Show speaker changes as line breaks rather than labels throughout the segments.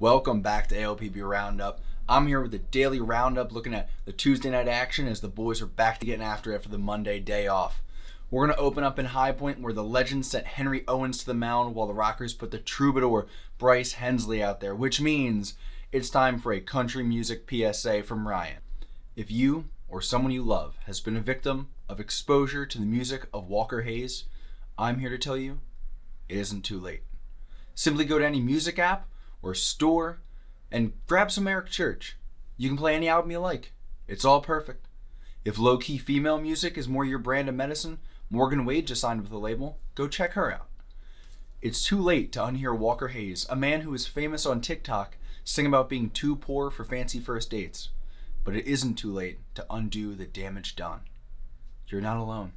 Welcome back to AOPB Roundup. I'm here with the daily roundup looking at the Tuesday night action as the boys are back to getting after it after the Monday day off. We're going to open up in High Point where the Legends sent Henry Owens to the mound while the Rockers put the troubadour Bryce Hensley out there, which means it's time for a country music PSA from Ryan. If you or someone you love has been a victim of exposure to the music of Walker Hayes, I'm here to tell you it isn't too late. Simply go to any music app or store and grab some Eric Church. You can play any album you like. It's all perfect. If low-key female music is more your brand of medicine, Morgan Wade just signed with the label. Go check her out. It's too late to unhear Walker Hayes, a man who is famous on TikTok, sing about being too poor for fancy first dates. But it isn't too late to undo the damage done. You're not alone.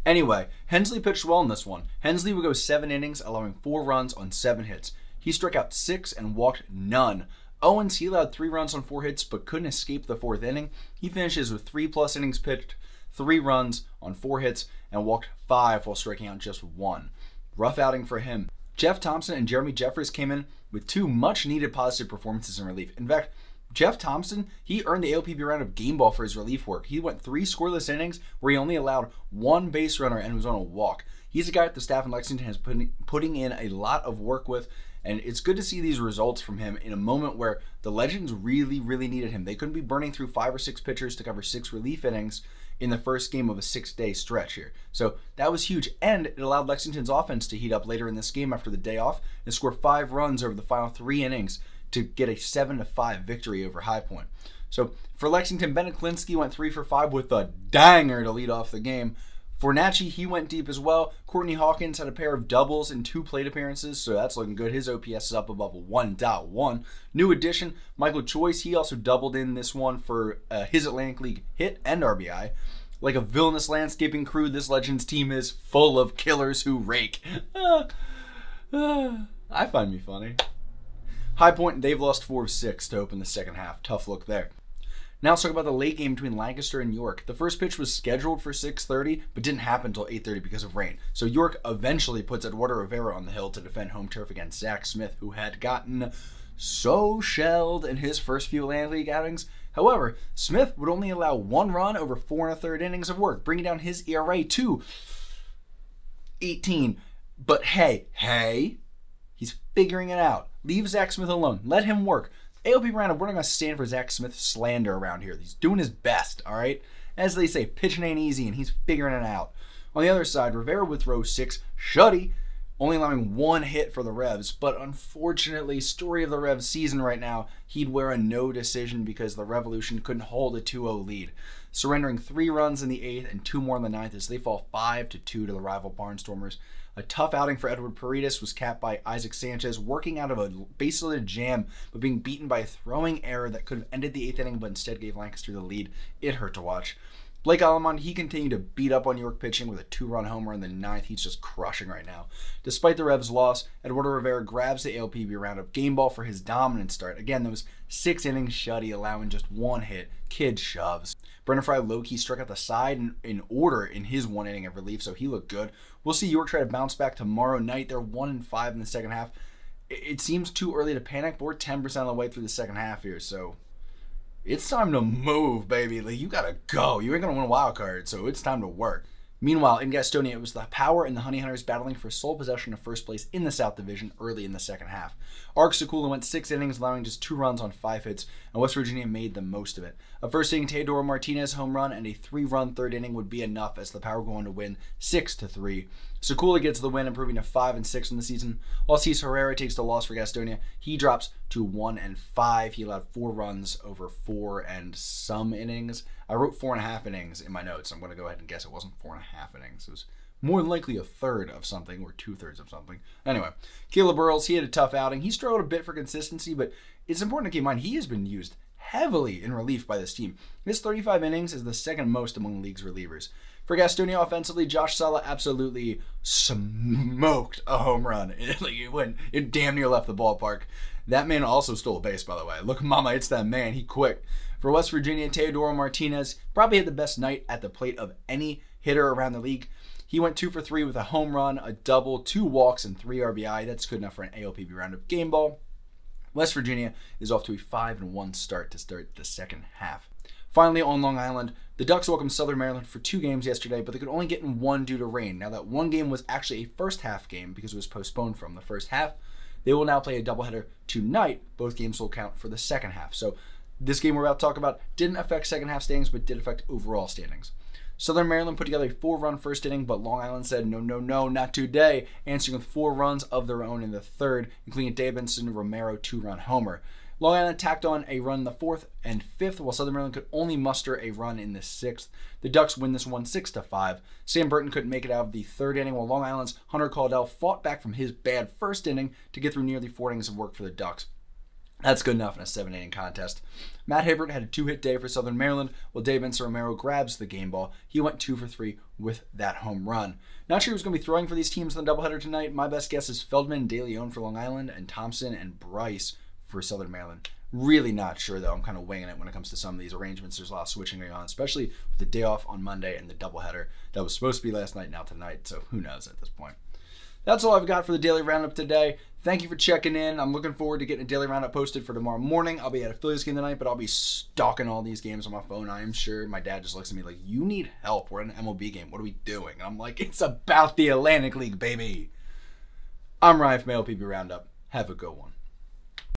Anyway, Hensley pitched well in this one. Hensley would go 7 innings, allowing 4 runs on 7 hits. He struck out 6 and walked none. Owens, he allowed 3 runs on 4 hits, but couldn't escape the 4th inning. He finishes with 3+ innings pitched, 3 runs on 4 hits, and walked 5 while striking out just 1. Rough outing for him. Jeff Thompson and Jeremy Jeffress came in with 2 much-needed positive performances in relief. In fact, Jeff Thompson, he earned the AOPB Roundup game ball for his relief work. He went 3 scoreless innings where he only allowed 1 base runner and was on a walk. He's a guy that the staff in Lexington has putting in a lot of work with, and it's good to see these results from him in a moment where the Legends really needed him. They couldn't be burning through 5 or 6 pitchers to cover 6 relief innings in the first game of a 6-day stretch here. So that was huge, and it allowed Lexington's offense to heat up later in this game after the day off and score 5 runs over the final 3 innings to get a 7-5 victory over High Point. So for Lexington, Bennett Klinsky went 3 for 5 with a danger to lead off the game. Fornacci, he went deep as well. Courtney Hawkins had a pair of doubles in 2 plate appearances, so that's looking good. His OPS is up above 1.1. New addition, Michael Choice, he also doubled in this one for his Atlantic League hit and RBI. Like a villainous landscaping crew, this Legends team is full of killers who rake. I find me funny. High Point, they've lost 4 of 6 to open the second half. Tough look there. Now let's talk about the late game between Lancaster and York. The first pitch was scheduled for 6:30, but didn't happen until 8:30 because of rain. So York eventually puts Eduardo Rivera on the hill to defend home turf against Zach Smith, who had gotten so shelled in his first few Atlantic League outings. However, Smith would only allow 1 run over 4 1/3 innings of work, bringing down his ERA to 18. But hey, he's figuring it out. Leave Zach Smith alone. Let him work. AOP Roundup, we're not going to stand for Zach Smith slander around here. He's doing his best, all right? As they say, pitching ain't easy, and he's figuring it out. On the other side, Rivera would throw 6, Shuddy, only allowing 1 hit for the Revs. But unfortunately, story of the Revs season right now, he'd wear a no decision because the Revolution couldn't hold a 2-0 lead, surrendering 3 runs in the 8th and 2 more in the 9th as they fall 5-2 to the rival Barnstormers. A tough outing for Edward Paredes was capped by Isaac Sanchez working out of a base-loaded jam, but being beaten by a throwing error that could have ended the 8th inning but instead gave Lancaster the lead. It hurt to watch. Blake Alamond, he continued to beat up on York pitching with a 2-run homer in the 9th. He's just crushing right now. Despite the Revs' loss, Eduardo Rivera grabs the AOPB Roundup game ball for his dominant start. Again, those 6 innings Shuddy, allowing just 1 hit. Kid shoves. Brendan Fry low-key struck out the side in order in his 1 inning of relief, so he looked good. We'll see York try to bounce back tomorrow night. They're 1-5 in the second half. It seems too early to panic, but we're 10% of the way through the second half here, so it's time to move, baby. Like, you gotta go. You ain't gonna win a wild card, so it's time to work. Meanwhile, in Gastonia, it was the Power and the Honey Hunters battling for sole possession of first place in the South Division early in the second half. Ark Sakula went 6 innings, allowing just 2 runs on 5 hits, and West Virginia made the most of it. A first-inning Teodoro Martinez home run and a 3-run 3rd inning would be enough as the Power go on to win 6-3. Sakula gets the win, improving to 5-6 in the season. Alcides Herrera takes the loss for Gastonia. He drops to 1-5. He allowed 4 runs over 4 and some innings. I wrote 4.5 innings in my notes. I'm going to go ahead and guess it wasn't 4.5 innings. It was more than likely 1/3 of something or 2/3 of something. Anyway, Caleb Burles, he had a tough outing. He struggled a bit for consistency, but it's important to keep in mind he has been used heavily in relief by this team. His 35 innings is the 2nd most among the league's relievers. For Gastonia offensively, Josh Sala absolutely smoked a home run. It damn near left the ballpark. That man also stole a base, by the way. Look, mama, it's that man. He quick. For West Virginia, Teodoro Martinez probably had the best night at the plate of any hitter around the league. He went 2 for 3 with a home run, a double, 2 walks, and 3 RBI. That's good enough for an AOPB Roundup game ball. West Virginia is off to a 5-1 start to start the second half. Finally, on Long Island, the Ducks welcomed Southern Maryland for 2 games yesterday, but they could only get in 1 due to rain. Now, that 1 game was actually a first half game because it was postponed from the first half. They will now play a doubleheader tonight. Both games will count for the second half. So this game we're about to talk about didn't affect second half standings, but did affect overall standings. Southern Maryland put together a 4-run first inning, but Long Island said, no, not today, answering with 4 runs of their own in the third, including a Davidson Romero 2-run homer. Long Island tacked on a run in the 4th and 5th, while Southern Maryland could only muster a run in the 6th. The Ducks win this one 6-5. Sam Burton couldn't make it out of the 3rd inning, while Long Island's Hunter Caudill fought back from his bad first inning to get through nearly 4 innings of work for the Ducks. That's good enough in a 7-inning contest. Matt Hibbert had a 2-hit day for Southern Maryland, while Davidson Romero grabs the game ball. He went 2 for 3 with that home run. Not sure who's going to be throwing for these teams in the doubleheader tonight. My best guess is Feldman and De Leon for Long Island, and Thompson and Bryce for Southern Maryland. Really not sure, though. I'm kind of winging it when it comes to some of these arrangements. There's a lot of switching going on, especially with the day off on Monday and the doubleheader that was supposed to be last night, now tonight, so who knows at this point. That's all I've got for the Daily Roundup today. Thank you for checking in. I'm looking forward to getting a Daily Roundup posted for tomorrow morning. I'll be at a Phillies game tonight, but I'll be stalking all these games on my phone, I am sure. My dad just looks at me like, you need help. We're in an MLB game. What are we doing? And I'm like, it's about the Atlantic League, baby. I'm Ryan from OOOooOOOO Roundup. Have a good one.